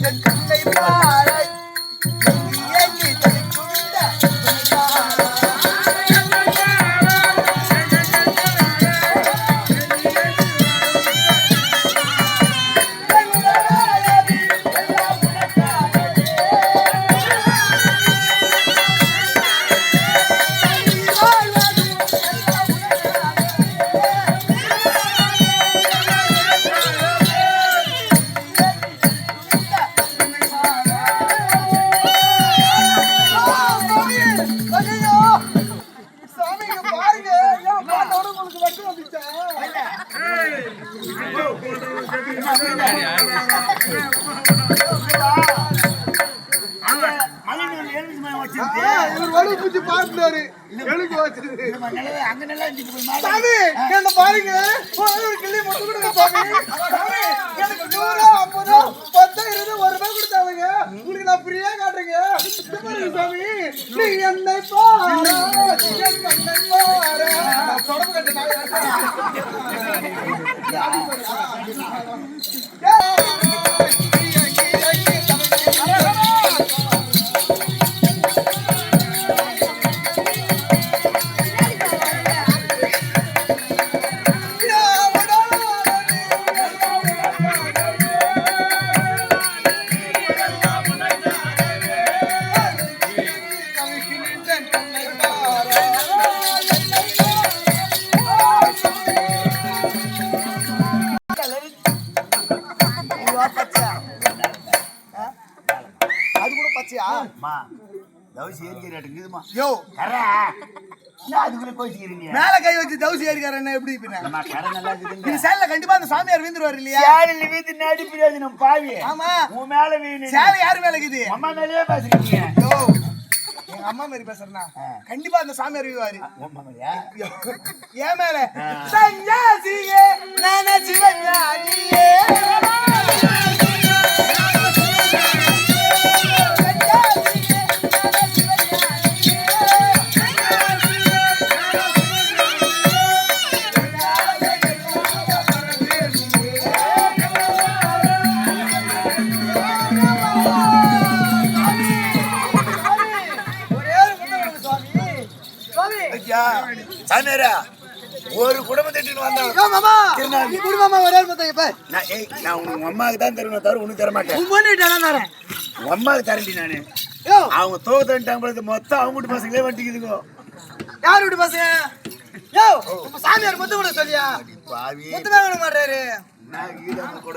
என் கண்ணை பாராய் பாருங்க கிள்ளி மட்டும் கொடுங்க சாமி. எனக்கு 100 50 10 20 1 ரூபாய் கொடுத்தாங்க. உங்களுக்கு நான் ஃப்ரீயா காட்டுறேங்க. சாமி நீ என்னை பாரு என்னை பாரு தொடர்பு மேல கை வச்சு தவுசி ஏறிக்கார என்ன எப்படி கண்டிப்பா அந்த சாமியார் வீந்துருவாரு இல்லையா? நடி பிரயோஜனம் பாவி. ஆமா உன் மேல வீணு சேலை யாரு மேல இருக்குது? அம்மா மேலேயே பேசுறீங்க. எங்க அம்மா மாதிரி பேசுறா கண்டிப்பா அந்த சாமியார் வீவாரு ஏன் மேல சன்யாசியே நானே சிவஞானியே ஒரு குடும்பத்திட்டு வந்தா நான் உங்க அம்மாவுக்கு தான் தருவேன் தவிர உனக்கு தர மாட்டேன். உங்க அம்மாவுக்கு தரண்டி நானு. அவங்க தோத்துட்டாங்க மொத்தம் அவங்க வீட்டு பசங்களே வட்டிக்குதுங்க. யார் வீட்டு பசங்க? சாமியார் முத்து கூட சொல்லியா? முத்துமே மாட்டாரு.